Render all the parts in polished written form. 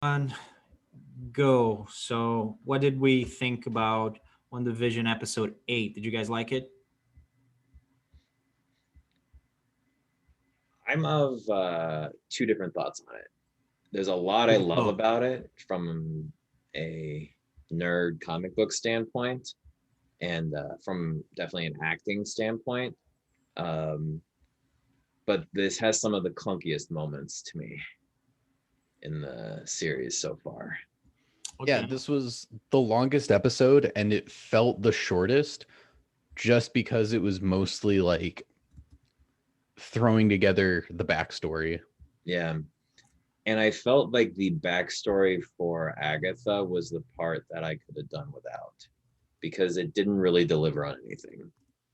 On go. So, what did we think about WandaVision episode 8? Did you guys like it? I'm of two different thoughts on it. There's a lot I love Oh, about it from a nerd comic book standpoint, and from definitely an acting standpoint. Um, but this has some of the clunkiest moments to me in the series so far. Yeah, okay. this was the longest episode and it felt the shortest just because it was mostly like throwing together the backstory. Yeah, and I felt like the backstory for Agatha was the part that I could have done without because it didn't really deliver on anything.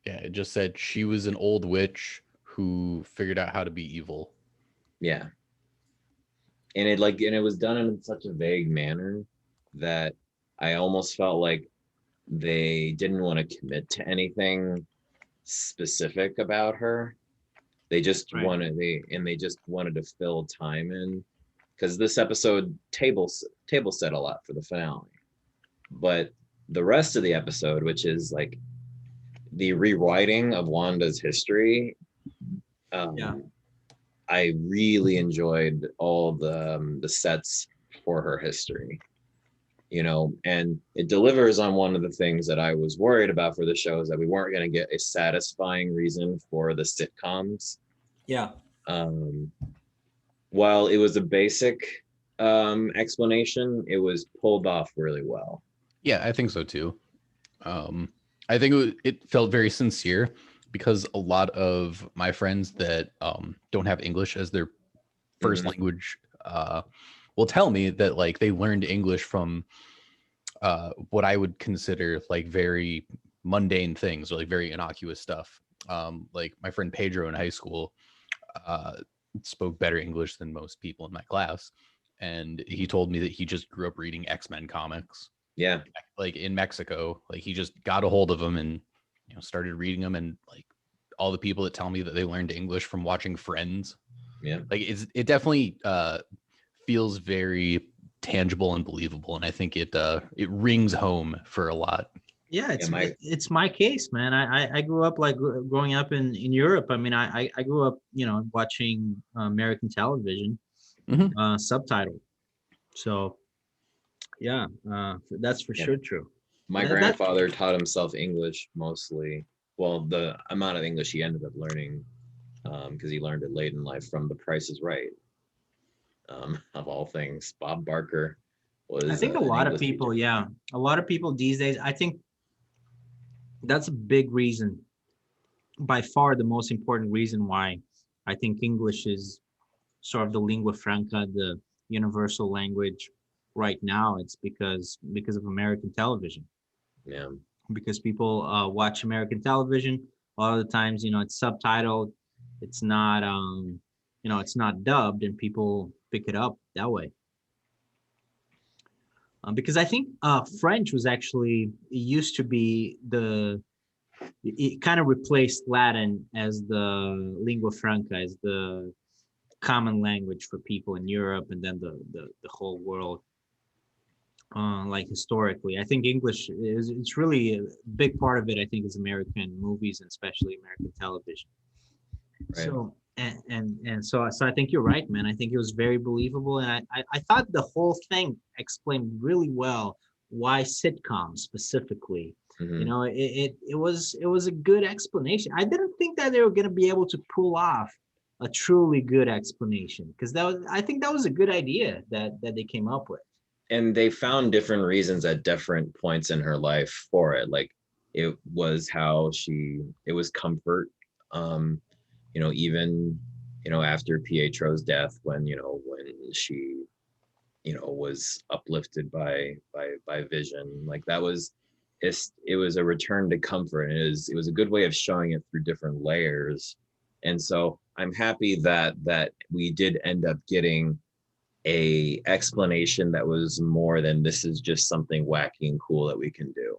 Yeah, it just said she was an old witch who figured out how to be evil. Yeah, and it was done in such a vague manner that I almost felt like they didn't want to commit to anything specific about her. Right. They just wanted to fill time in because this episode table set a lot for the finale. But the rest of the episode, which is like the rewriting of Wanda's history, Yeah. um, I really enjoyed all the sets for her history, and it delivers on one of the things that I was worried about for the show is that we weren't going to get a satisfying reason for the sitcoms. Yeah. Um, while it was a basic explanation, it was pulled off really well. Yeah, I think so too. Um, I think it felt very sincere because a lot of my friends that don't have English as their first Mm-hmm. language will tell me that like they learned English from what I would consider like very mundane things or like very innocuous stuff. Like my friend Pedro in high school uh, spoke better English than most people in my class. And he told me that he just grew up reading X-Men comics, Yeah, like in Mexico. Like he just got a hold of them and started reading them. And like all the people that tell me that they learned English from watching Friends, yeah, like it definitely feels very tangible and believable, and I think it rings home for a lot. Yeah, yeah. it's my case, man. I grew up like growing up in Europe. I mean, I grew up, watching American television, Hmm. subtitled. So yeah, that's for Yeah. sure true. My That grandfather taught himself English mostly. Well, the amount of English he ended up learning, because he learned it late in life from The Price is Right, of all things. Bob Barker I was think a an lot of English people, teacher. yeah, a lot of people these days. I think that's a big reason, by far the most important reason why I think English is sort of the lingua franca, the universal language right now. It's because of American television. Yeah, Because people watch American television a lot of the times. It's subtitled. It's not it's not dubbed, and people pick it up that way. Because I think French was actually, it used to be it kind of replaced Latin as the lingua franca, as the common language for people in Europe, and then the whole world. Like historically, I think English is, it's really a big part of it. I think is American movies, and especially American television. right. So and so I think you're right, man. I think it was very believable, and I thought the whole thing explained really well why sitcoms specifically. Hmm. It was a good explanation. I didn't think that they were going to be able to pull off a truly good explanation, because I think that was a good idea that they came up with. And they found different reasons at different points in her life for it. Like it was comfort. Um, even after Pietro's death, when she was uplifted by vision, like that was it was a return to comfort, and it was a good way of showing it through different layers. And so I'm happy that we did end up getting a explanation that was more than this is just something wacky and cool that we can do.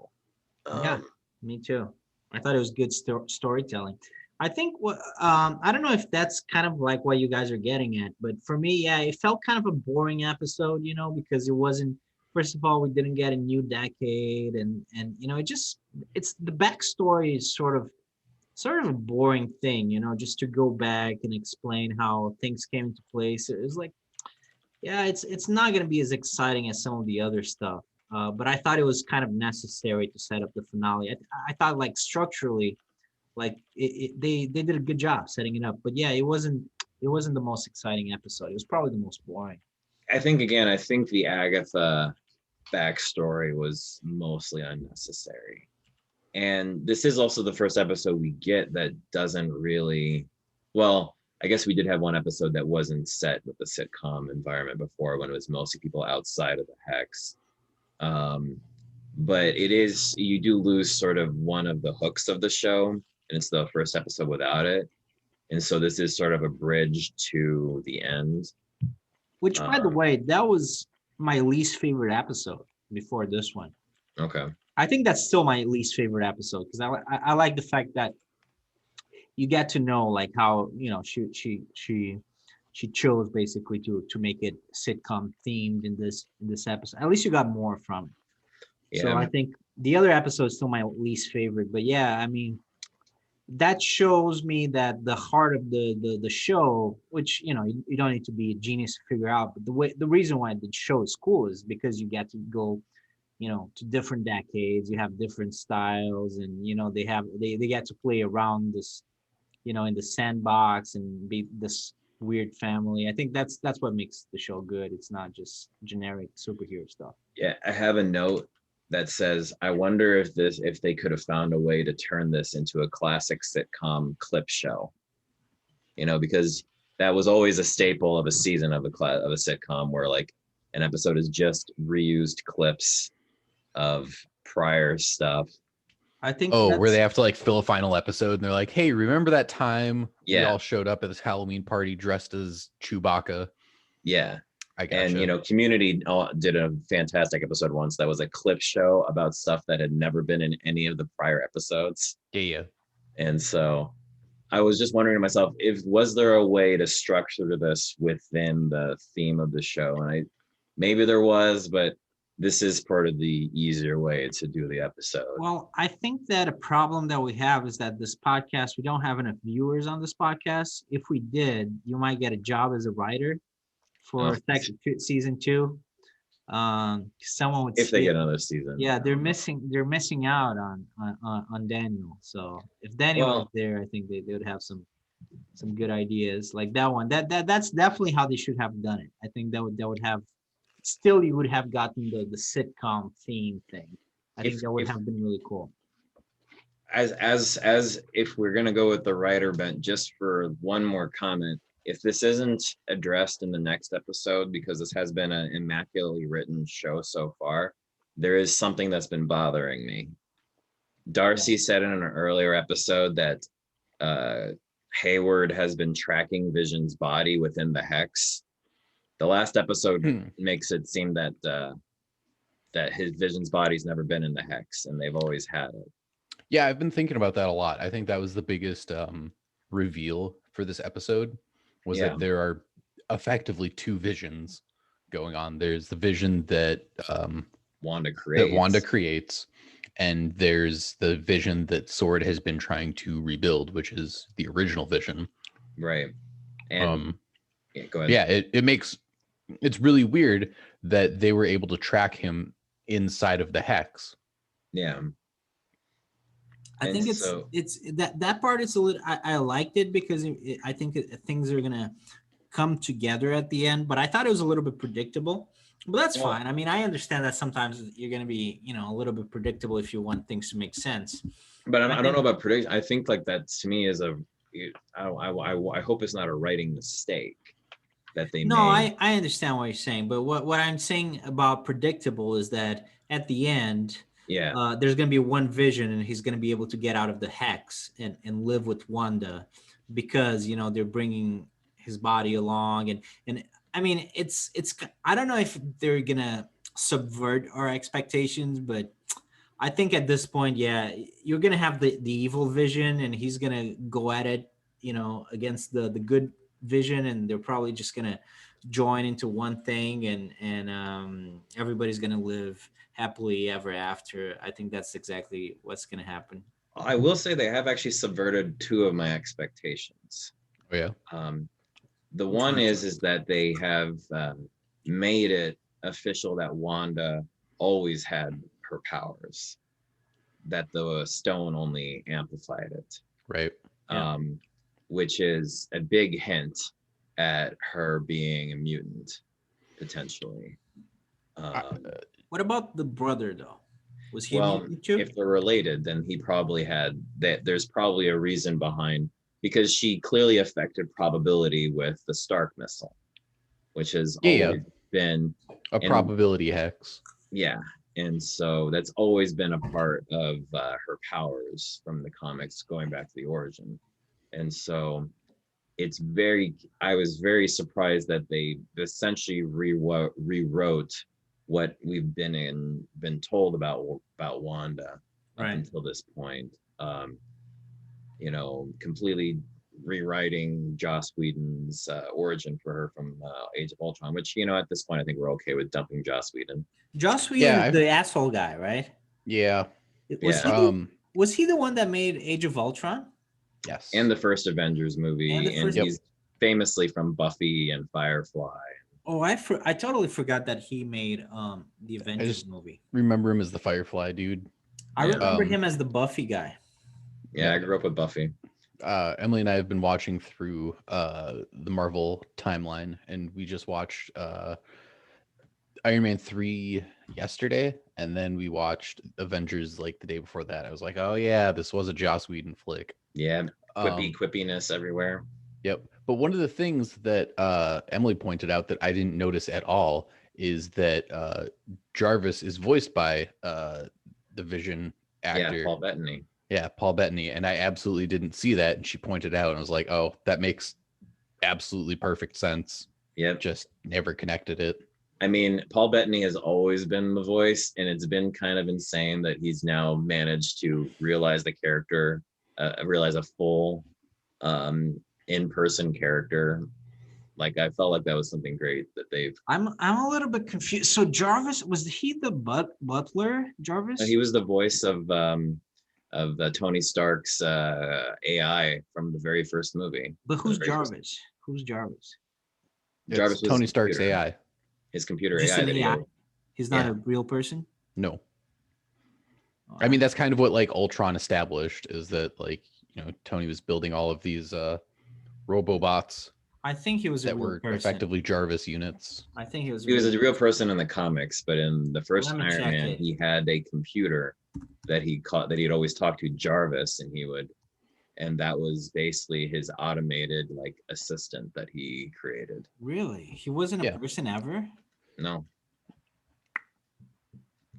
Yeah, um me too. I thought it was good storytelling. I think I don't know if that's kind of like what you guys are getting at, but for me, yeah, it felt kind of a boring episode, because it wasn't. First of all, we didn't get a new decade, and it's the backstory is sort of a boring thing, just to go back and explain how things came into place. It was like, yeah, it's not gonna be as exciting as some of the other stuff. But I thought it was kind of necessary to set up the finale. I thought like structurally like they did a good job setting it up, but yeah, it wasn't the most exciting episode. It was probably the most boring. I think the Agatha backstory was mostly unnecessary. And this is also the first episode we get that doesn't really, well, I guess we did have one episode that wasn't set with the sitcom environment before when it was mostly people outside of the hex. But you do lose sort of one of the hooks of the show, and it's the first episode without it. And so this is sort of a bridge to the end. Which, by the way, that was my least favorite episode before this one. Okay. I think that's still my least favorite episode because I like the fact that you get to know like how she chose basically to make it sitcom themed in this episode. At least you got more from it. So I think the other episode is still my least favorite. But yeah, I mean, that shows me that the heart of the show, which you don't need to be a genius to figure out, but the reason why the show is cool is because you get to go to different decades. You have different styles, and they get to play around this in the sandbox and be this weird family. I think that's what makes the show good. It's not just generic superhero stuff. Yeah, I have a note that says, I wonder if they could have found a way to turn this into a classic sitcom clip show. Because that was always a staple of a season of a sitcom where like an episode is just reused clips of prior stuff. I think where they have to like fill a final episode and they're like, hey, remember that time we Yeah. all showed up at this Halloween party dressed as Chewbacca? Yeah. I gotcha. And Community did a fantastic episode once that was a clip show about stuff that had never been in any of the prior episodes. Yeah. And so I was just wondering to myself, was there a way to structure this within the theme of the show? And maybe there was, but this is part of the easier way to do the episode. Well, I think that a problem that we have is that this podcast, we don't have enough viewers on this podcast. If we did, you might get a job as a writer for season 2. Someone would if they get another season. Yeah, they're missing out on Daniel. So if Daniel was there, I think they would have some good ideas like that one. That's definitely how they should have done it. I think that would have still you would have gotten the sitcom theme thing. I think that would have been really cool. As if we're gonna go with the writer bent, just for one more comment, if this isn't addressed in the next episode, because this has been an immaculately written show so far, there is something that's been bothering me. Darcy said in an earlier episode that Hayward has been tracking Vision's body within the hex. The last episode makes it seem that his Vision's body's never been in the hex, and they've always had it. Yeah, I've been thinking about that a lot. I think that was the biggest reveal for this episode, was that there are effectively 2 visions going on. There's the vision that Wanda creates, and there's the vision that Sword has been trying to rebuild, which is the original vision. Right. And go ahead. Yeah, it's really weird that they were able to track him inside of the hex. Yeah. I think it's that part is a little. I liked it because I think things are gonna come together at the end. But I thought it was a little bit predictable. But that's fine. I mean, I understand that sometimes you're gonna be a little bit predictable if you want things to make sense. But I don't know about prediction. I think like that to me is I hope it's not a writing mistake that they made. No, I understand what you're saying, but what I'm saying about predictable is that at the end, there's going to be one vision, and he's going to be able to get out of the hex and live with Wanda, because they're bringing his body along, and I mean it's I don't know if they're gonna subvert our expectations, but I think at this point, yeah, you're gonna have the evil Vision, and he's gonna go at it, against the good Vision, and they're probably just gonna join into one thing, and everybody's gonna live happily ever after. I think that's exactly what's gonna happen. I will say they have actually subverted two of my expectations. Oh yeah. The Which one ones? is that they have made it official that Wanda always had her powers, that the stone only amplified it, Right. Yeah. which is a big hint at her being a mutant potentially. What about the brother though? Was he a Well, mutant too? if they're related, then he probably had that. There's probably a reason behind, because she clearly affected probability with the Stark missile, which has Yeah. always been A and- probability hex. yeah. And so that's always been a part of her powers from the comics going back to the origin. And so I was very surprised that they essentially rewrote what we've been told about Wanda up Right. until this point. Completely rewriting Joss Whedon's origin for her from Age of Ultron, which at this point I think we're okay with dumping Joss Whedon. Joss Whedon Yeah, is the asshole guy, right? Yeah. Was Yeah. was he the one that made Age of Ultron? Yes. And the first Avengers movie, And the first- he's famously from Buffy and Firefly. Oh, I totally forgot that he made the Avengers just- movie. remember him as the Firefly dude. I Yeah. remember him as the Buffy guy. Yeah, I grew up with Buffy. Emily and I have been watching through the Marvel timeline, and we just watched Iron Man 3 yesterday, and then we watched Avengers like the day before that. I was like, oh yeah, this was a Joss Whedon flick. Yeah, quippiness everywhere. Yep. But one of the things that Emily pointed out that I didn't notice at all is that Jarvis is voiced by the Vision actor. Yeah, Paul Bettany. Yeah, Paul Bettany. And I absolutely didn't see that. And she pointed out, and I was like, oh, that makes absolutely perfect sense. Yep. Just never connected it. I mean, Paul Bettany has always been the voice, and it's been kind of insane that he's now managed to realize the character, realize a full in-person character. Like, I felt like that was something great that they've. I'm a little bit confused. So Jarvis, was he the butler? Jarvis? He was the voice of Tony Stark's AI from the very first movie. But who's The very first- Jarvis? Who's Jarvis? Jarvis It's was Tony his Stark's computer. AI. His computer Just AI. an that he- AI. He's not Yeah. a real person. No. I mean, that's kind of what like Ultron established, is that like, Tony was building all of these robobots I think he was a that real were person. effectively Jarvis units. I think he was. He was a real person in the comics, but in the first Let me Iron check Man, it. he had a computer that he'd always talk to Jarvis, and that was basically his automated like assistant that he created. Really? He wasn't a Yeah. person ever? No.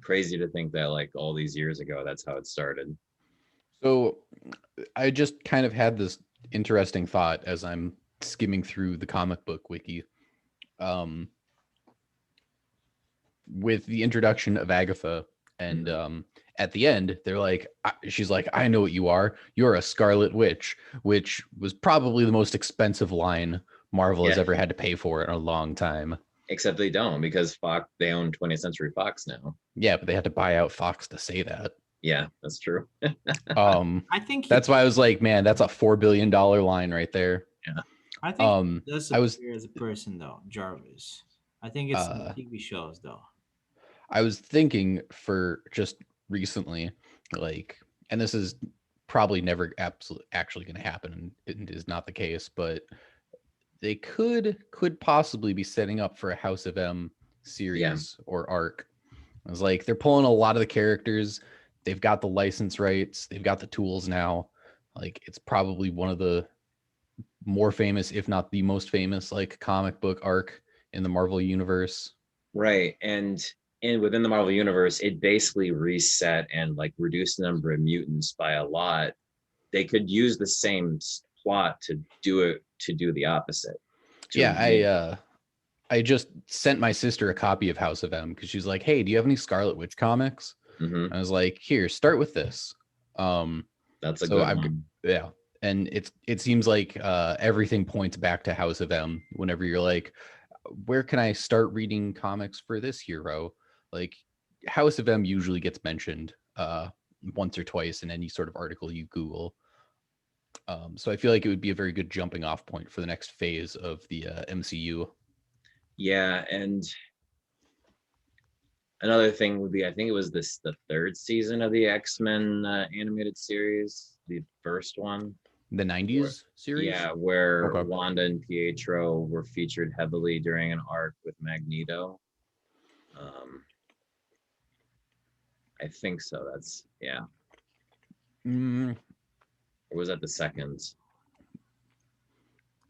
Crazy to think that like all these years ago, that's how it started. So I just kind of had this interesting thought as I'm skimming through the comic book wiki. With the introduction of Agatha, and at the end, they're like, she's like, I know what you are. You're a Scarlet Witch, which was probably the most expensive line Marvel has Yeah. ever had to pay for in a long time. Except they don't, because they own 20th Century Fox now. Yeah, but they had to buy out Fox to say that. Yeah, that's true. I think That's why I was like, man, that's a $4 billion line right there. I think he I was appear as a person though, Jarvis. I think it's in the TV shows though. I was thinking for just recently, like, and this is probably never actually going to happen, and it is not the case, but they could possibly be setting up for a House of M series or arc. I was like, they're pulling a lot of the characters. They've got the license rights. They've got the tools now. Like, it's probably one of the more famous, if not the most famous, like comic book arc in the Marvel universe. Right. And within the Marvel universe, it basically reset and like reduced the number of mutants by a lot. They could use the same plot to do the opposite. I just sent my sister a copy of House of M because she's like, hey, do you have any Scarlet Witch comics? Mhm. I was like, here, start with this. That's a So good I've one. yeah, and it seems like everything points back to House of M. Whenever you're like, where can I start reading comics for this hero? Like House of M usually gets mentioned once or twice in any sort of article you Google. So I feel like it would be a very good jumping off point for the next phase of the MCU. Yeah, and another thing would be, I think it was the third season of the X-Men animated series, the first one. The Where, 90s series? yeah, where Okay. Wanda and Pietro were featured heavily during an arc with Magneto. I think so. That's yeah. Mm, Or was that the second?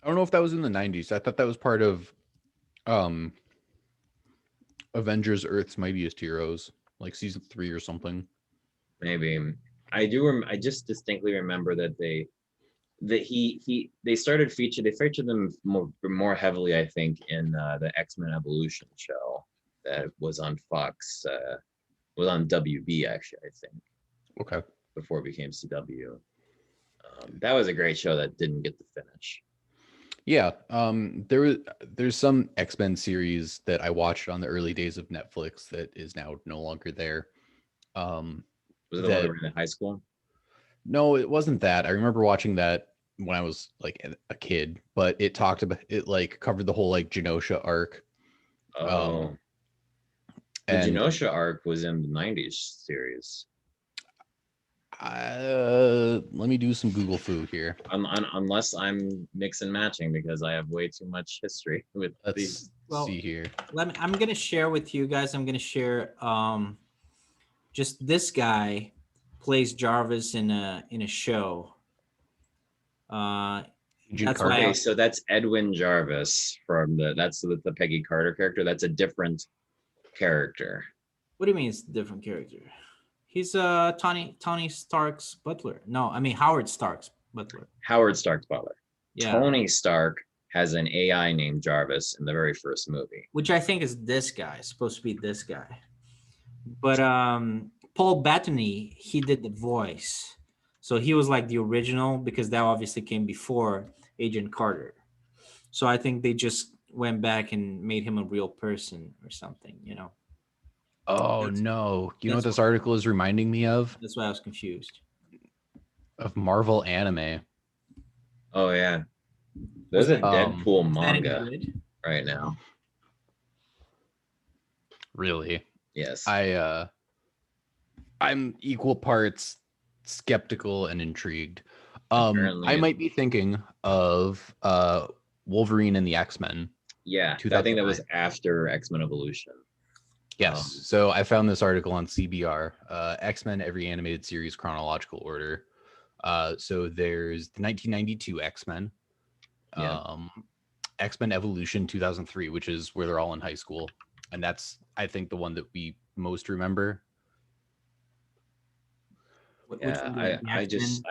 I don't know if that was in the 90s. I thought that was part of um Avengers Earth's Mightiest Heroes, like season 3 or something. Maybe. I do. I just distinctly remember that they started they featured them more heavily, I think, in the X-Men Evolution show that was on Fox, was on WB actually, I think, Okay. before it became CW. That was a great show that didn't get the finish. Yeah, there's some X-Men series that I watched on the early days of Netflix that is now no longer there. Was it the one that That were in high school? No, it wasn't that. I remember watching that when I was like a kid, but it talked about it like covered the whole like Genosha arc. Oh, the And Genosha arc was in the '90s series. let me do some Google foo here. Unless I'm mix and matching because I have way too much history with these. Let's see here. I'm gonna share with you guys. I'm gonna share just this guy plays Jarvis in a show. Agent That's why Carter. Okay, so that's Edwin Jarvis from that's the Peggy Carter character. That's a different character. What do you mean it's a different character? He's Tony Stark's butler. No, I mean Howard Stark's butler. Howard Stark's butler. Yeah. Tony Stark has an AI named Jarvis in the very first movie. Which I think is this guy. It's supposed to be this guy. But Paul Bettany, he did the voice. So he was like the original because that obviously came before Agent Carter. So I think they just went back and made him a real person or something, you know. Oh That's- no. You know what that's this article is reminding me of? That's why I was confused. Of Marvel anime. Oh yeah, there's a Deadpool Is that any manga good? right now. Really? Yes. I'm equal parts skeptical and intrigued. Apparently I might be thinking of Wolverine and the X-Men. Yeah, I think that was after X-Men Evolution. Yes. So I found this article on CBR, X-Men Every Animated Series Chronological Order. So there's the 1992 X-Men, X-Men Evolution 2003, which is where they're all in high school. And that's, I think, the one that we most remember. Yeah,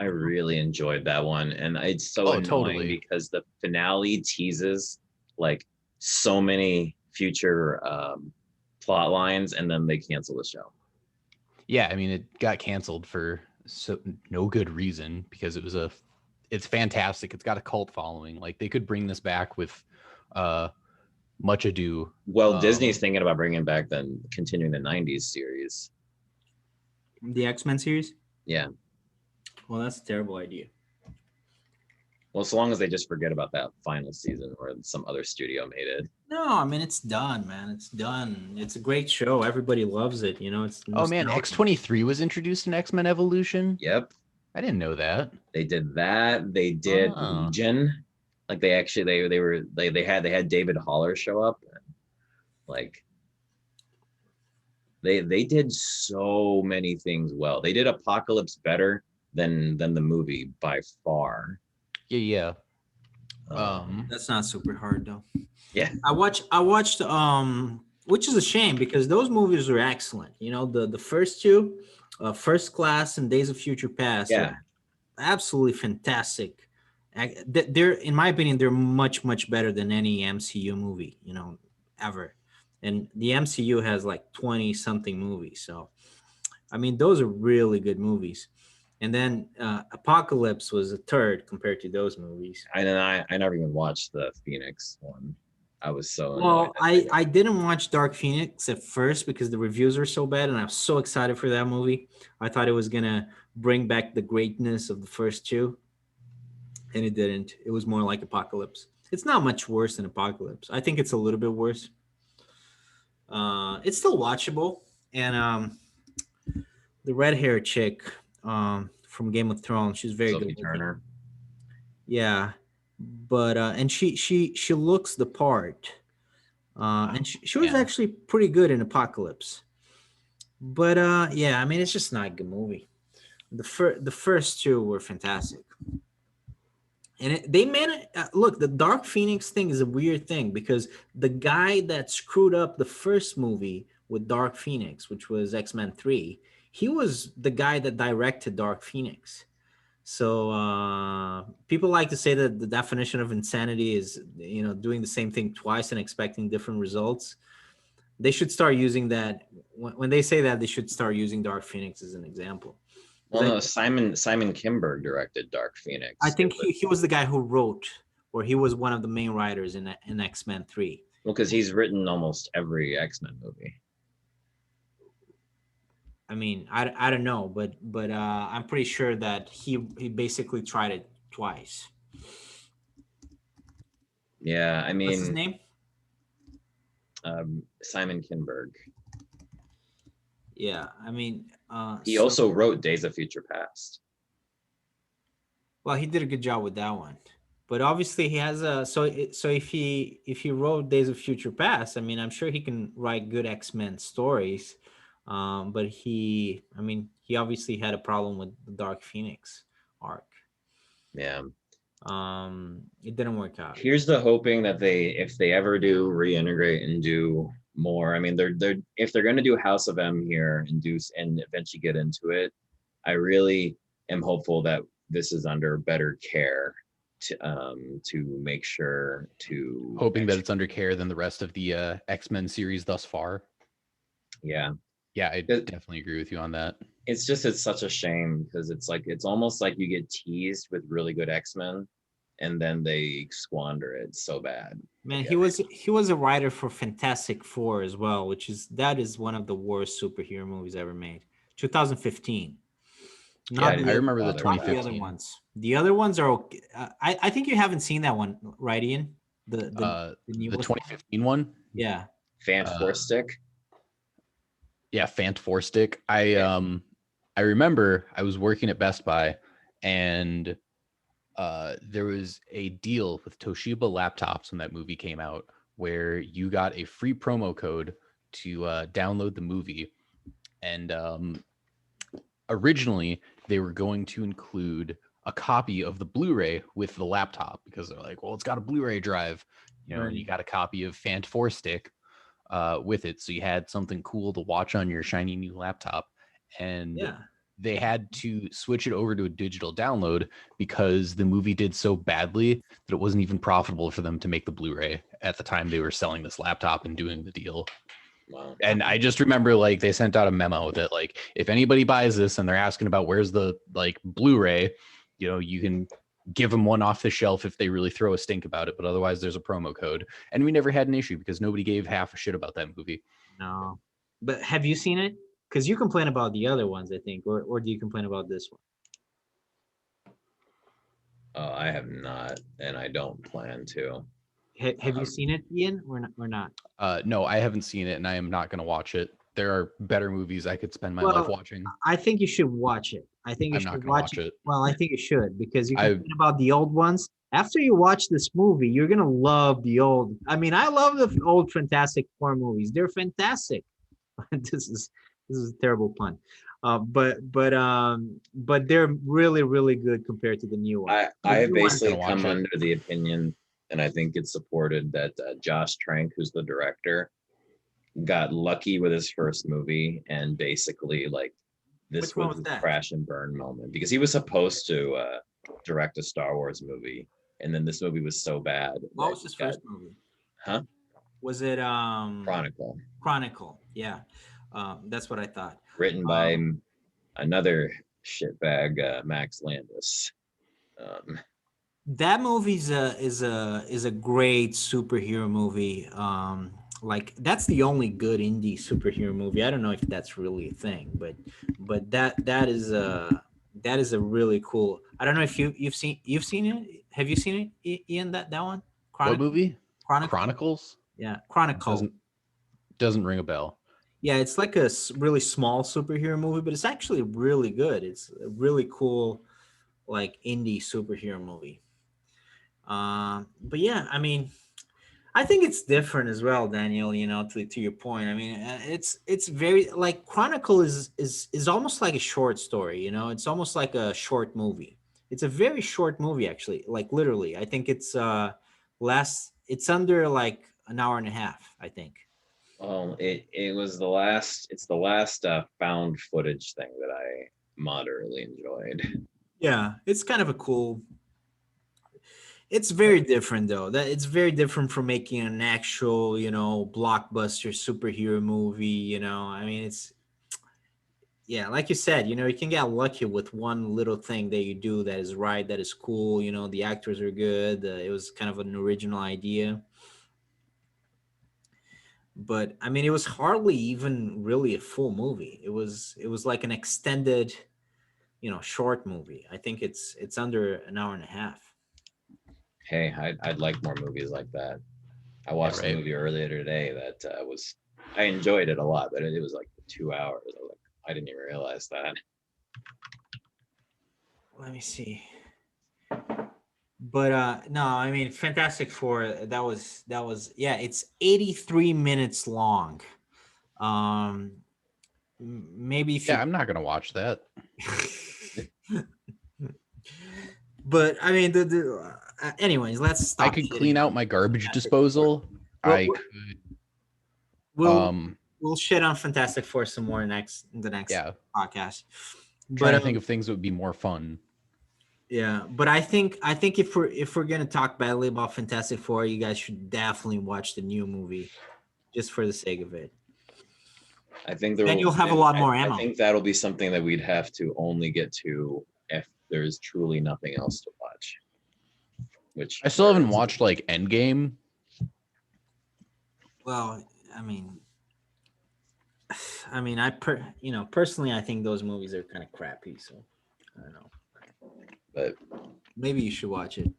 I really enjoyed that one. And it's so annoying because the finale teases like so many future plot lines and then they cancel the show. Yeah, I mean, it got canceled for no good reason because it's fantastic. It's got a cult following. Like they could bring this back with Much Ado. Well, Disney's thinking about bringing back continuing the 90s series. The X-Men series? Yeah. Well, that's a terrible idea. Well, so long as they just forget about that final season or some other studio made it. No, I mean it's done, man. It's done. It's a great show. Everybody loves it. You know, it's oh man, X-23 was introduced in X-Men Evolution. Yep, I didn't know that. They did that. They did Legion. Like they actually they had David Haller show up. And, like they did so many things well. They did Apocalypse better than the movie by far. Yeah. That's not super hard though. Yeah. I watched which is a shame because those movies are excellent. You know, the first two, First Class and Days of Future Past. Yeah. Absolutely fantastic. They're, in my opinion, they're much better than any MCU movie, you know, ever. And the MCU has like 20 something movies. So I mean, those are really good movies. And then Apocalypse was a third compared to those movies. I never even watched the Phoenix one. I was so annoyed. Well, I didn't watch Dark Phoenix at first because the reviews were so bad, and I was so excited for that movie. I thought it was gonna bring back the greatness of the first two, and it didn't. It was more like Apocalypse. It's not much worse than Apocalypse. I think it's a little bit worse. It's still watchable, and the red hair chick from Game of Thrones, she's very Sophie good looking. Turner. Yeah, but and she looks the part, and she was Yeah. actually pretty good in Apocalypse. But yeah, I mean, it's just not a good movie. The first two were fantastic, and they made look. The Dark Phoenix thing is a weird thing because the guy that screwed up the first movie with Dark Phoenix, which was X-Men 3, he was the guy that directed Dark Phoenix. So people like to say that the definition of insanity is, doing the same thing twice and expecting different results. They should start using that when they say that. They should start using Dark Phoenix as an example. Well, no, Simon Kinberg directed Dark Phoenix. I think he was the guy who wrote, or he was one of the main writers in X-Men 3. Well, because he's written almost every X-Men movie. I mean, I don't know, but I'm pretty sure that he basically tried it twice. Yeah, I mean, What's his name? Simon Kinberg. Yeah, I mean, he also wrote Days of Future Past. Well, he did a good job with that one, but obviously he has a so if he wrote Days of Future Past, I mean, I'm sure he can write good X-Men stories. But he obviously had a problem with the Dark Phoenix arc. Yeah. It didn't work out. Here's the hoping that if they ever do reintegrate and do more, I mean, if they're going to do House of M here and eventually get into it, I really am hopeful that this is under better care to make sure to hoping that it's under care than the rest of the X-Men series thus far. Yeah. Yeah, I definitely agree with you on that. It's such a shame because it's almost like you get teased with really good X-Men and then they squander it so bad. Man, he was a writer for Fantastic Four as well, that is one of the worst superhero movies ever made. 2015. I remember the 2015. The other ones. The other ones are okay. I think you haven't seen that one, right, Ian? The 2015 one? Yeah. Fantastic. Yeah, Fantastic. I remember I was working at Best Buy, and there was a deal with Toshiba laptops when that movie came out, where you got a free promo code to download the movie, and originally they were going to include a copy of the Blu-ray with the laptop because they're like, well, it's got a Blu-ray drive, right. And you got a copy of Fantastic with it, so you had something cool to watch on your shiny new laptop. And they had to switch it over to a digital download because the movie did so badly that it wasn't even profitable for them to make the Blu-ray at the time they were selling this laptop and doing the deal. Wow. And I just remember they sent out a memo that if anybody buys this and they're asking about where's the Blu-ray, you can give them one off the shelf if they really throw a stink about it, but otherwise there's a promo code. And we never had an issue because nobody gave half a shit about that movie. No, but have you seen it? Because you complain about the other ones, I think, or do you complain about this one? I have not, and I don't plan to. Have you seen it, Ian, or not? No, I haven't seen it, and I am not going to watch it. There are better movies I could spend my life watching. I think you should watch it. I think you should watch it. Well, I think you should because you complain about the old ones. After you watch this movie, you're gonna love the old. I mean, I love the old Fantastic Four movies. They're fantastic. This is a terrible pun. But they're really, really good compared to the new one. I have basically come under the opinion, and I think it's supported, that Josh Trank, who's the director, got lucky with his first movie, and basically this was a crash and burn moment because he was supposed to direct a Star Wars movie, and then this movie was so bad. What was his first movie? Huh? Was it Chronicle? Chronicle, yeah. That's what I thought. Written by another shitbag, Max Landis. That movie's is a great superhero movie. Like that's the only good indie superhero movie. I don't know if that's really a thing, but that is a really cool. I don't know if you've seen it. Have you seen it, Ian? That one, What Chronicle. movie? Chronicle. Chronicles? Yeah, Chronicle. Doesn't ring a bell. Yeah, it's like a really small superhero movie, but it's actually really good. It's a really cool, like indie superhero movie. But yeah, I mean, I think it's different as well, Daniel. You know, to your point. I mean, it's very like Chronicle is almost like a short story. You know, it's almost like a short movie. It's a very short movie, actually. Like literally, I think it's less. It's under like an hour and a half. I think. Well, it was the last. It's the last found footage thing that I moderately enjoyed. Yeah, it's kind of a cool. It's very different though. That it's very different from making an actual, blockbuster superhero movie. I mean, it's yeah, like you said, you can get lucky with one little thing that you do that is right, that is cool. The actors are good. It was kind of an original idea, but I mean, it was hardly even really a full movie. It was like an extended, short movie. I think it's under an hour and a half. Hey, I'd like more movies like that. I watched right. a movie earlier today that I enjoyed it a lot, but it was like 2 hours. I was like, I didn't even realize that. Let me see. But no, I mean Fantastic Four, that was yeah, it's 83 minutes long. Um Maybe if Yeah, you I'm not gonna watch that. but I mean anyways, let's I stop could shitting clean out on my garbage Fantastic Four. disposal. We'll, I we'll could we'll we'll shit on Fantastic Four some more in the next yeah, podcast. trying But to think of things that would be more fun. yeah, but I think if we're gonna talk badly about Fantastic Four, you guys should definitely watch the new movie, just for the sake of it. I think Then you'll have a lot more I ammo. think that'll be something that we'd have to only get to if there's truly nothing else to watch. Which I still haven't watched like Endgame. Well, I mean, personally, I think those movies are kind of crappy. So I don't know. but Maybe you should watch it.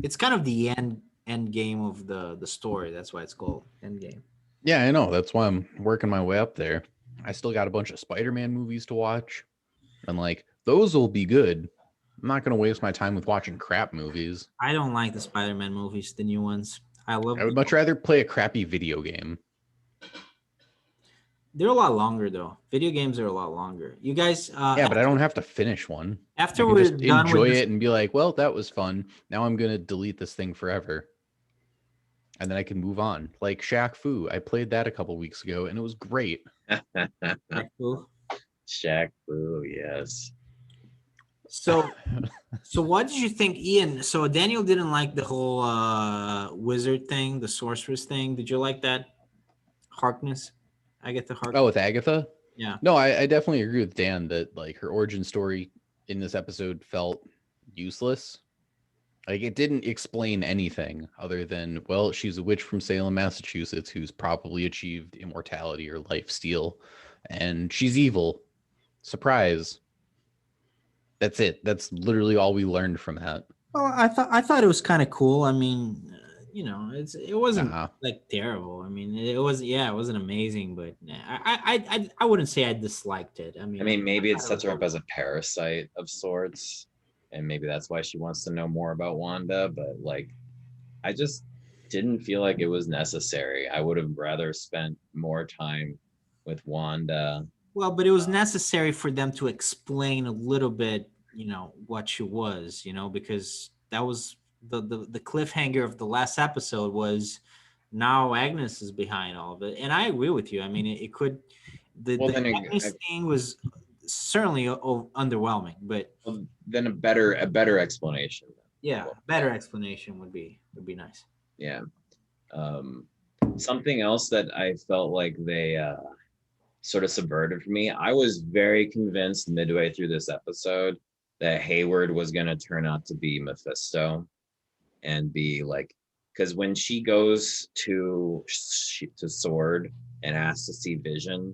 It's kind of the end game of the story. That's why it's called End Game. Yeah, I know. That's why I'm working my way up there. I still got a bunch of Spider-Man movies to watch. And like those will be good. I'm not gonna waste my time with watching crap movies. I don't like the Spider-Man movies, the new ones. I love. I would much rather play a crappy video game. They're a lot longer though. Video games are a lot longer. You guys. Yeah, but I don't have to finish one. After I can we're just done enjoy with this, it and be like, well, that was fun. Now I'm gonna delete this thing forever. And then I can move on. Like Shaq Fu. I played that a couple weeks ago and it was great. Shaq Fu, yes. So what did you think, Ian? So Daniel didn't like the whole wizard thing, the sorceress thing. Did you like that? Harkness? Agatha Harkness? Oh, with Agatha? Yeah. No, I definitely agree with Dan that like her origin story in this episode felt useless. Like it didn't explain anything other than, well, she's a witch from Salem, Massachusetts, who's probably achieved immortality or life steal, and she's evil. Surprise. That's it. That's literally all we learned from that. Well, I thought it was kind of cool. I mean, it wasn't Nah. like terrible. I mean, it wasn't amazing, but I wouldn't say I disliked it. I mean, maybe it thought sets her was up as a parasite of sorts, and maybe that's why she wants to know more about Wanda. But like, I just didn't feel like it was necessary. I would have rather spent more time with Wanda. well, but it was necessary for them to explain a little bit, what she was, because that was the cliffhanger of the last episode was now Agnes is behind all of it. And I agree with you. I mean, it could, Well, the then Agnes thing was certainly underwhelming, but then a better explanation. yeah, better explanation would be nice. Yeah. Something else that I felt like they sort of subverted for me. I was very convinced midway through this episode that Hayward was going to turn out to be Mephisto and be like, because when she goes to Sword and asks to see Vision,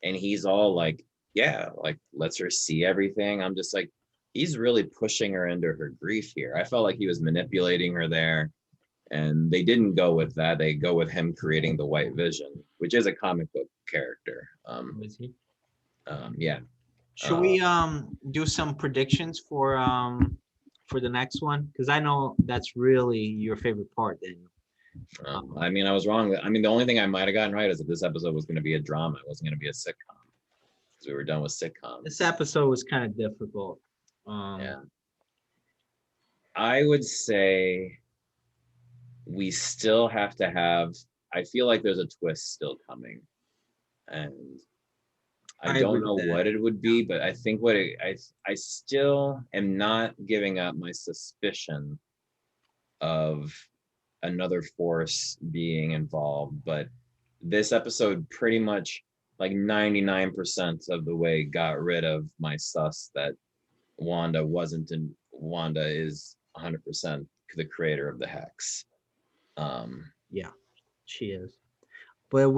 and he's all like, yeah, like lets her see everything. I'm just like, he's really pushing her into her grief here. I felt like he was manipulating her there. And they didn't go with that. They go with him creating the White Vision, which is a comic book character. Is he? Yeah. Should we do some predictions for the next one? Because I know that's really your favorite part, Daniel. I mean, I was wrong. I mean, the only thing I might have gotten right is that this episode was going to be a drama. It wasn't going to be a sitcom because we were done with sitcoms. This episode was kind of difficult. Yeah. I would say we still have to have, I feel like there's a twist still coming. And I don't know what it would be, but I think I still am not giving up my suspicion of another force being involved. But this episode pretty much like 99% of the way got rid of my sus that Wanda is 100% the creator of the hex. Yeah, she is. But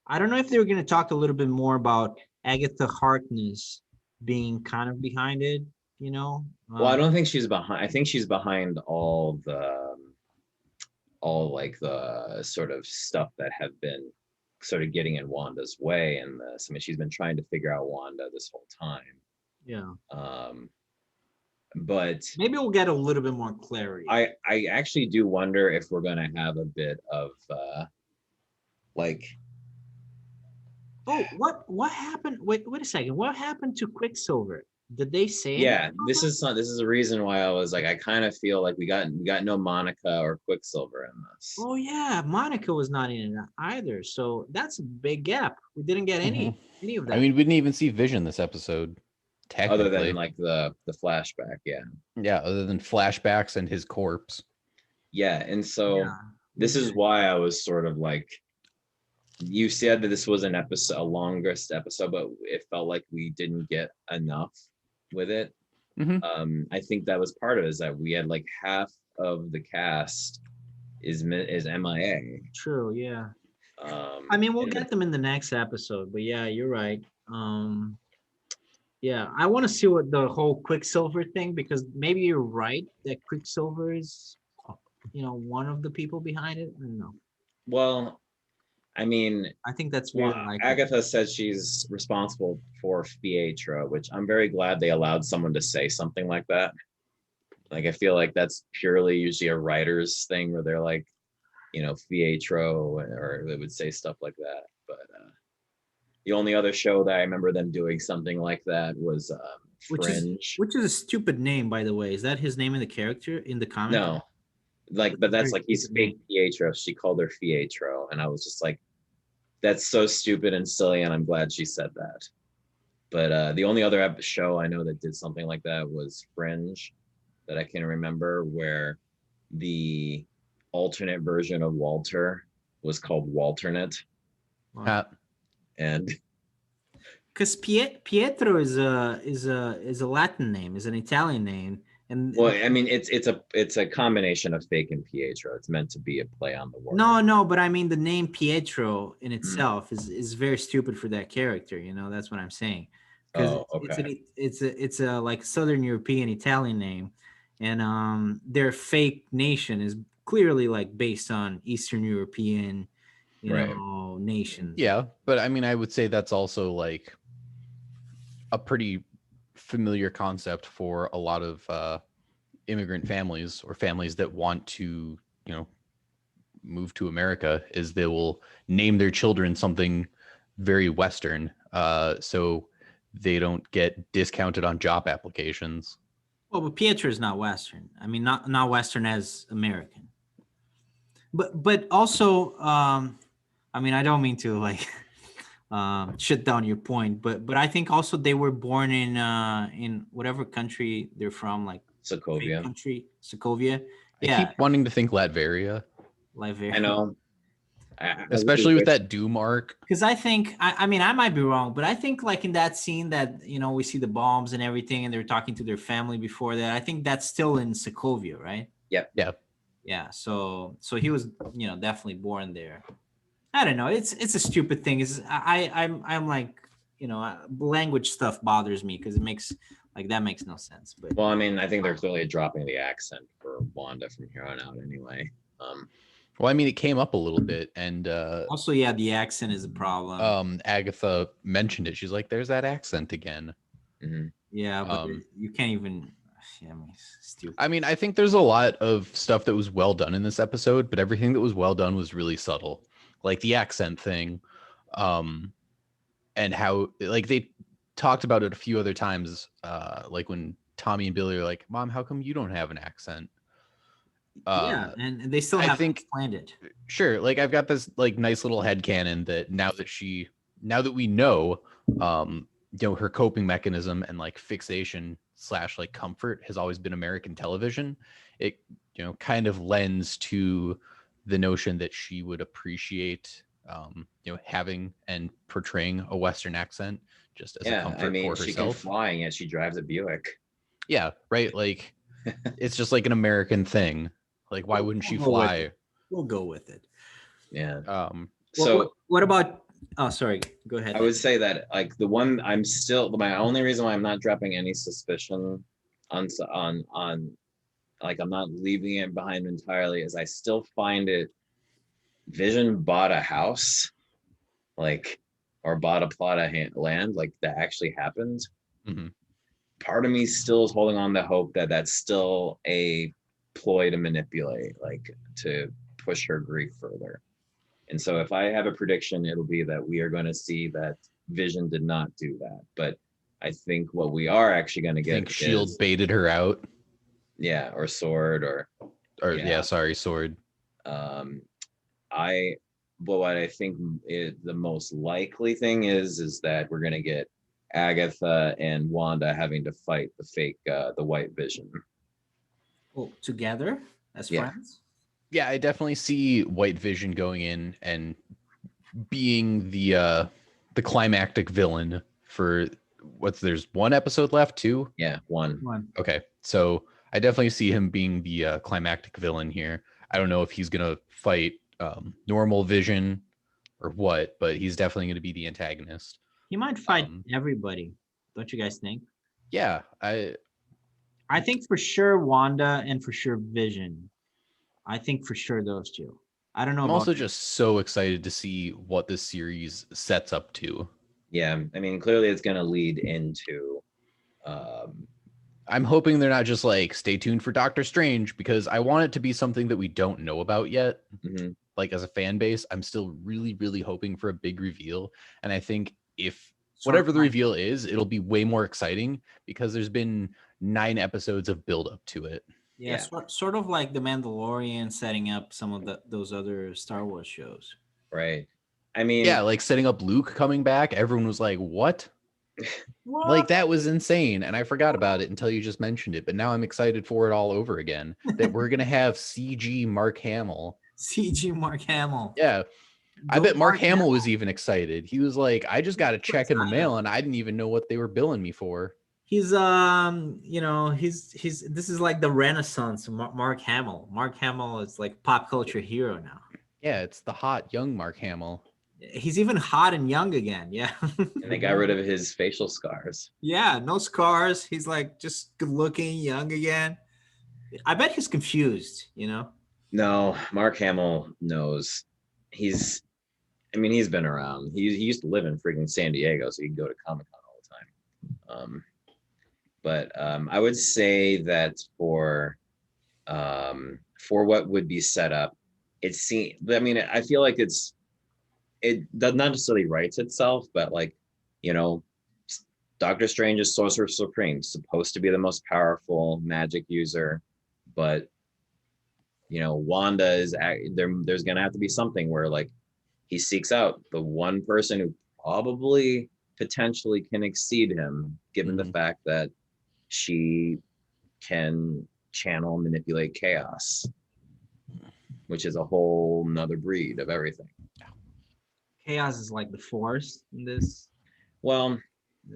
I don't know if they were going to talk a little bit more about Agatha Harkness being kind of behind it, you know? Well, I don't think she's behind. I think she's behind all like the sort of stuff that have been sort of getting in Wanda's way in this. I mean, she's been trying to figure out Wanda this whole time. Yeah. But maybe we'll get a little bit more clarity. I actually do wonder if we're going to have a bit of like. Oh, what happened? Wait a second. What happened to Quicksilver? Did they say? Yeah, this is a reason why I was like, I kind of feel like we got no Monica or Quicksilver in this. Oh yeah, Monica was not in it either. So that's a big gap. We didn't get any of that. I mean, we didn't even see Vision this episode. Other than like the flashback, yeah, other than flashbacks and his corpse. Yeah, and so this is why I was sort of like, you said that this was a longest episode, but it felt like we didn't get enough with it. I think that was part of it, is that we had like half of the cast is MIA. True, yeah. I mean, we'll get them in the next episode, but yeah, you're right. Yeah, I want to see what the whole Quicksilver thing, because maybe you're right that Quicksilver is, one of the people behind it. I don't know. Well, I mean, I think that's very likely. Agatha says she's responsible for Pietro, which I'm very glad they allowed someone to say something like that. Like, I feel like that's purely usually a writer's thing where they're like, Pietro, or they would say stuff like that. But the only other show that I remember them doing something like that was Fringe. Which is a stupid name, by the way. Is that his name in the character in the comic? No, but that's like, he's fake Pietro. She called her Pietro, and I was just like, that's so stupid and silly, and I'm glad she said that. But the only other show I know that did something like that was Fringe, that I can remember, where the alternate version of Walter was called Walternate. Wow. And because Pietro is a Latin name, is an Italian name, and well, I mean, it's a combination of fake and Pietro. It's meant to be a play on the word. No, but I mean, the name Pietro in itself is very stupid for that character. That's what I'm saying. Because it's a like Southern European Italian name, and their fake nation is clearly like based on Eastern European, nations. Yeah, but I mean, I would say that's also like a pretty familiar concept for a lot of immigrant families or families that want to, move to America, is they will name their children something very Western, so they don't get discounted on job applications. Well, but Pietro is not Western. I mean, not Western as American. But also, I mean, I don't mean to like shut down your point, but I think also they were born in whatever country they're from, like Sokovia. I keep wanting to think Latveria. I know. especially with that Doom arc. Because I think, I mean, I might be wrong, but I think like in that scene that, you know, we see the bombs and everything and they're talking to their family before that, I think that's still in Sokovia, right? Yep. Yeah. Yeah. So he was, you know, definitely born there. I don't know. It's a stupid thing. I'm like, you know, language stuff bothers me because it makes that makes no sense. But Well, I mean, I think they're clearly dropping the accent for Wanda from here on out anyway. Well, I mean, it came up a little bit, and also, yeah, the accent is a problem. Agatha mentioned it. She's like, "There's that accent again." Mhm. Yeah, but you can't even. Yeah, I mean, it's stupid. I mean, I think there's a lot of stuff that was well done in this episode, but everything that was well done was really subtle, like the accent thing, and how like they talked about it a few other times, like when Tommy and Billy are like, "Mom, how come you don't have an accent?" Yeah, and they still I haven't think explained it. Sure, like I've got this like nice little headcanon that now that we know, you know, her coping mechanism and like fixation / like comfort has always been American television. It, you know, kind of lends to the notion that she would appreciate, you know, having and portraying a Western accent just as a comfort I mean, for she can herself. fly, and yet she drives a Buick. Yeah, right. Like it's just like an American thing. Like, why wouldn't she fly? We'll go with it. Yeah. So what about? Oh, sorry. Go ahead. I would say that like the one I'm still my only reason why I'm not dropping any suspicion on like I'm not leaving it behind entirely is I still find it Vision bought a house like or bought a plot of land like that actually happened. Mm-hmm. Part of me still is holding on to hope that that's still a ploy to manipulate, like to push her grief further. And so if I have a prediction, it'll be that we are going to see that Vision did not do that. But I think what we are actually going to get is Shield baited her out. Yeah, or Sword or Sword. What I think is the most likely thing is that we're going to get Agatha and Wanda having to fight the fake, the White Vision. Oh, together as friends? Yeah, I definitely see White Vision going in and being the climactic villain for there's one episode left, two? Yeah, one. Okay, so I definitely see him being the climactic villain here. I don't know if he's gonna fight normal Vision or what, but he's definitely going to be the antagonist. He might fight everybody, don't you guys think? Yeah, I think for sure Wanda and for sure Vision. I think for sure those two. I don't know. I'm also just so excited to see what this series sets up to. Yeah, I mean, clearly it's going to lead into. I'm hoping they're not just like, stay tuned for Doctor Strange, because I want it to be something that we don't know about yet. Mm-hmm. Like as a fan base, I'm still really, really hoping for a big reveal. And I think if whatever the reveal is, it'll be way more exciting because there's been 9 episodes of build up to it. Yeah, sort of like The Mandalorian setting up some of those other Star Wars shows. Right. I mean, yeah, like setting up Luke coming back. Everyone was like, what? Like that was insane. And I forgot about it until you just mentioned it. But now I'm excited for it all over again, that we're going to have CG Mark Hamill. CG Mark Hamill. Yeah. I bet Mark Hamill was even excited. He was like, I just got a check in the mail and I didn't even know what they were billing me for. He's you know, he's this is like the Renaissance of Mark Hamill. Mark Hamill is like pop culture hero now. Yeah, it's the hot young Mark Hamill. He's even hot and young again. Yeah. And they got rid of his facial scars. Yeah, no scars. He's like just good looking, young again. I bet he's confused, you know? No, Mark Hamill knows. He's been around. He used to live in freaking San Diego, so he can go to Comic-Con all the time. But I would say that for what would be set up, I feel like it does not necessarily writes itself, but like, you know, Doctor Strange is Sorcerer Supreme, supposed to be the most powerful magic user, but you know, Wanda is there's gonna have to be something where like he seeks out the one person who probably potentially can exceed him, given the fact that she can channel and manipulate chaos, which is a whole nother breed of everything. Chaos is like the force in this. Well,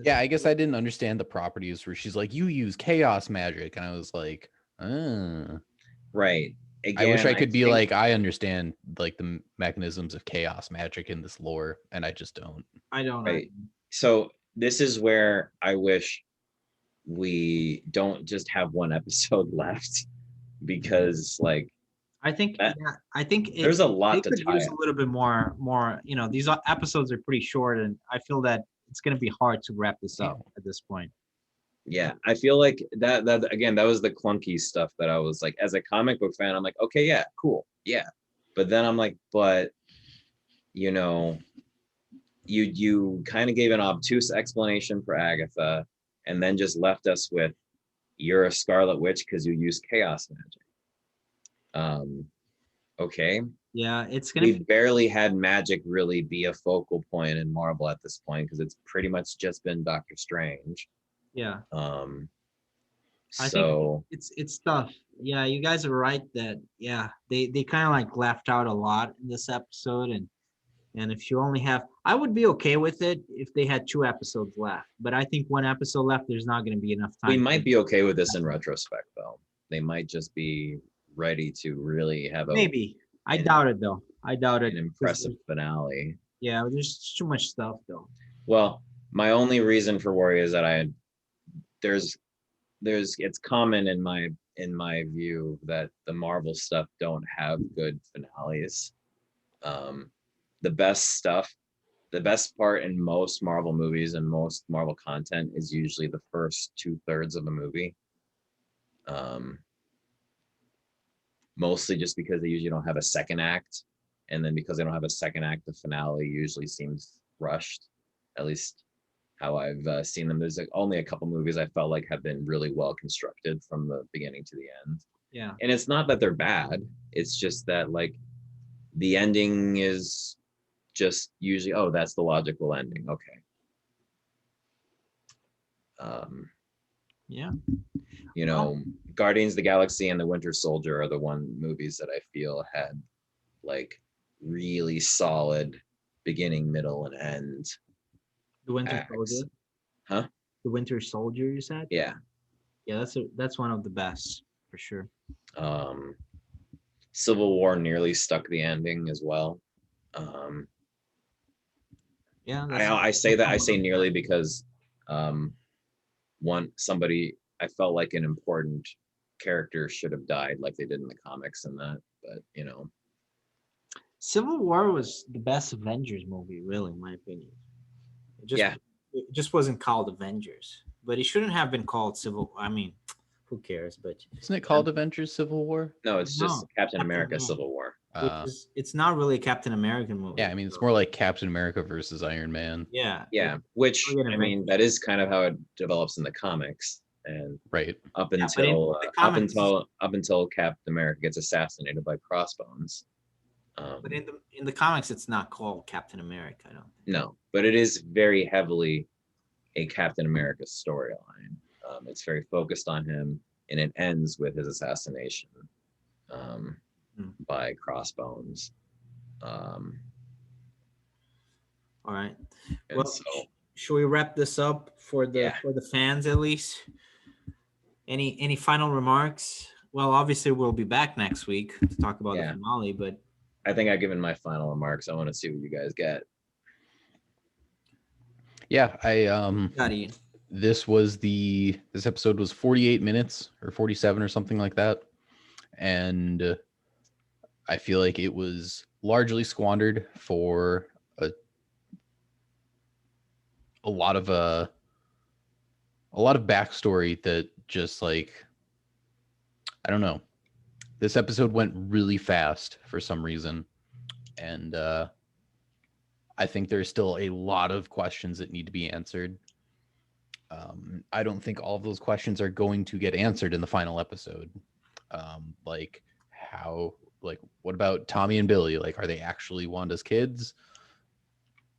Yeah, I guess I didn't understand the properties where she's like, you use chaos magic. And I was like, right. I wish Again, I I could be think like, I understand like the mechanisms of chaos magic in this lore, and I just don't. I don't know. right. So this is where I wish we don't just have one episode left because like I think that yeah, I think there's a they lot to could tie use a up. little bit more. These episodes are pretty short, and I feel that it's going to be hard to wrap this up at this point. Yeah, I feel like that again, that was the clunky stuff that I was like, as a comic book fan, I'm like, okay, yeah, cool, yeah. But then I'm like, but you know, you kind of gave an obtuse explanation for Agatha, and then just left us with you're a Scarlet Witch because you use chaos magic. Okay. Yeah, it's going to We've be barely had magic really be a focal point in Marvel at this point because it's pretty much just been Doctor Strange. yeah. Um, I think so it's tough. Yeah, you guys are right that yeah, they kind of like left out a lot in this episode and if you only have I would be okay with it if they had 2 episodes left, but I think 1 episode left there's not going to be enough time. we might be okay with this in retrospect, though. They might just be ready to really have Maybe. I an- doubt it though. I doubt it. an impressive finale. Yeah, there's too much stuff though. Well, my only reason for worry is that there's it's common in my view that the Marvel stuff don't have good finales. The best stuff, the best part in most Marvel movies and most Marvel content is usually the first 2/3 of a movie. Mostly just because they usually don't have a second act, and then because they don't have a second act, the finale usually seems rushed. At least how I've seen them. There's like only a couple movies I felt like have been really well constructed from the beginning to the end. Yeah. And it's not that they're bad. It's just that like the ending is just usually, oh, that's the logical ending. Okay. Yeah. You know, Guardians of the Galaxy and the Winter Soldier are the movies that I feel had like really solid beginning, middle, and end. The Winter acts. Soldier. Huh? The Winter Soldier, you said? Yeah. Yeah, that's one of the best for sure. Civil War nearly stuck the ending as well. Yeah. I say nearly because I felt like an important character should have died like they did in the comics and that, but you know. Civil War was the best Avengers movie, really, in my opinion. It just wasn't called Avengers, but it shouldn't have been called Civil. I mean, who cares? But Isn't it called Avengers Civil War? No, it's just Captain America America. Civil War. It's not really a Captain American movie. Yeah, I mean, it's more like Captain America versus Iron Man. Yeah. Yeah, which I mean, that is kind of how it develops in the comics, and right up until Captain America gets assassinated by Crossbones. But in the comics, it's not called Captain America. I don't think. No, but it is very heavily a Captain America storyline. It's very focused on him, and it ends with his assassination by Crossbones. All right. And Well, so, should we wrap this up for the fans at least? Any final remarks? Well, obviously we'll be back next week to talk about the finale, but I think I've given my final remarks. I want to see what you guys get. Yeah, this episode was 48 minutes or 47 or something like that, and I feel like it was largely squandered for a lot of backstory that just like, I don't know. This episode went really fast for some reason, and I think there's still a lot of questions that need to be answered. I don't think all of those questions are going to get answered in the final episode. What about Tommy and Billy? Like, are they actually Wanda's kids?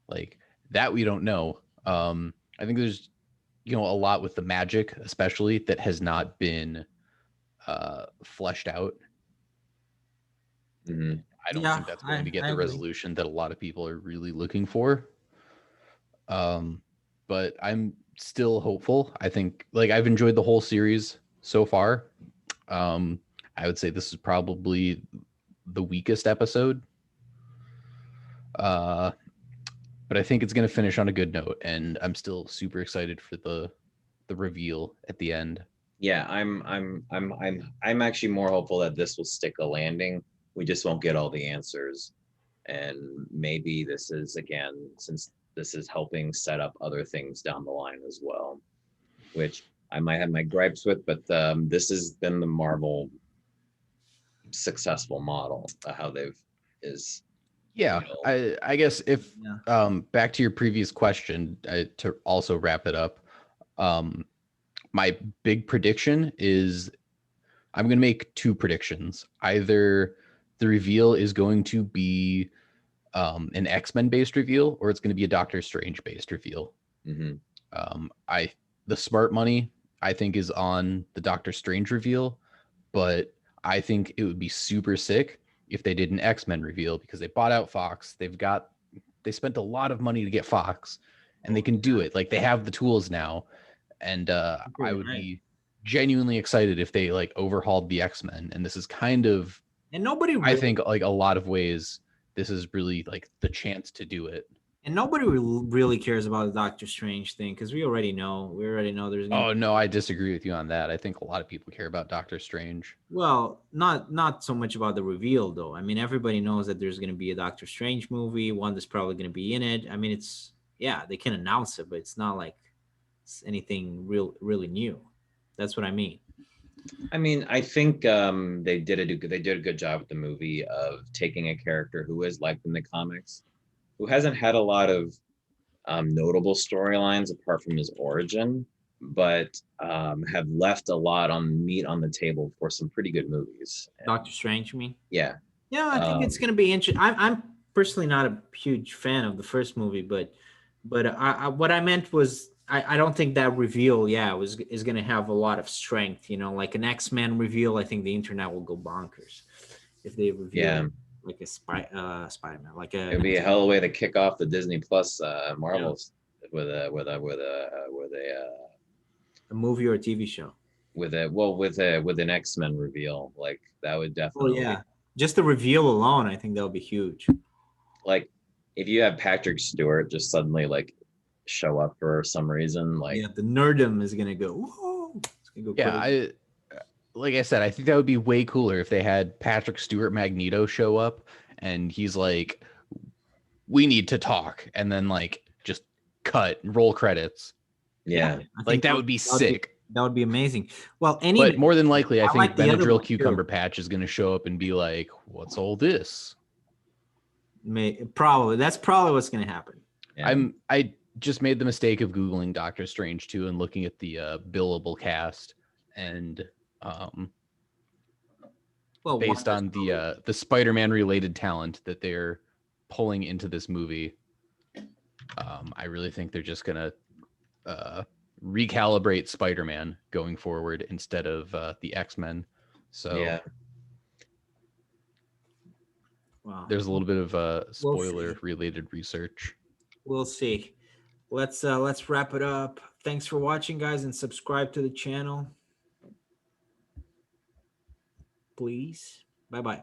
Like, that we don't know. I think there's, a lot with the magic, especially, that has not been fleshed out. Mm-hmm. I don't Yeah, think that's going to get I the agree. resolution that a lot of people are really looking for. But I'm still hopeful. I think like I've enjoyed the whole series so far. I would say this is probably the weakest episode. But I think it's going to finish on a good note, and I'm still super excited for the reveal at the end. Yeah, I'm actually more hopeful that this will stick a landing. We just won't get all the answers. And maybe this is, again, since this is helping set up other things down the line as well, which I might have my gripes with, but this has been the Marvel successful model, how they've is, Yeah, you know, I guess if Yeah. back to your previous question, to also wrap it up, my big prediction is I'm going to make two predictions. Either the reveal is going to be an X-Men based reveal, or it's going to be a Doctor Strange based reveal. mhm. I the smart money I think is on the Doctor Strange reveal, but I think it would be super sick if they did an X-Men reveal because they bought out Fox. They spent a lot of money to get Fox, and they can do it. Like they have the tools now, and I would be genuinely excited if they like overhauled the X-Men. And this is kind of, And nobody I really, think, like a lot of ways, this is really like the chance to do it. and nobody really cares about the Doctor Strange thing because we already know. We already know there's gonna. Oh no, I disagree with you on that. I think a lot of people care about Doctor Strange. Well, not so much about the reveal though. I mean, everybody knows that there's gonna be a Doctor Strange movie. One that's probably gonna be in it. I mean, it's yeah, they can announce it, but it's not like it's anything really new. That's what I mean. I mean, I think they did a good job with the movie of taking a character who is liked in the comics, who hasn't had a lot of notable storylines apart from his origin, but have left a lot on meat on the table for some pretty good movies. And, Doctor Strange, you mean? yeah, Yeah, I think it's um, going to be interesting. I'm personally not a huge fan of the first movie, but what I meant was I don't think that reveal, yeah, is going to have a lot of strength. You know, like an X-Men reveal. I think the internet will go bonkers if they yeah, reveal like a Spider-Man, like it would an be a hell of a way to kick off the Disney Plus yeah, Marvels a movie or a TV show. with an X-Men reveal. Like that would Oh definitely, yeah, just the reveal alone, I think that would be huge. like, if you have Patrick Stewart just suddenly like show up for some reason, like, Yeah, the nerdum is gonna go. Whoa, it's gonna go Yeah, crazy. like I said, I think that would be way cooler if they had Patrick Stewart Magneto show up and he's like, "We need to talk," and then like just cut and roll credits. Yeah, yeah, I Like think that would be sick. that would be amazing. Well, any But more than likely, I I like think the other Benadryl one too. Cucumber Patch is going to show up and be like, "What's all this?" Probably that's probably what's going to happen. yeah. I just made the mistake of googling Doctor Strange 2 and looking at the billable cast, and Well, based on the Spider-Man related talent that they're pulling into this movie, I really think they're just gonna recalibrate Spider-Man going forward instead of the X-Men. So Yeah. wow. there's a little bit of We'll spoiler see. related research. We'll see. Let's wrap it up. Thanks for watching, guys, and subscribe to the channel, please. Bye bye.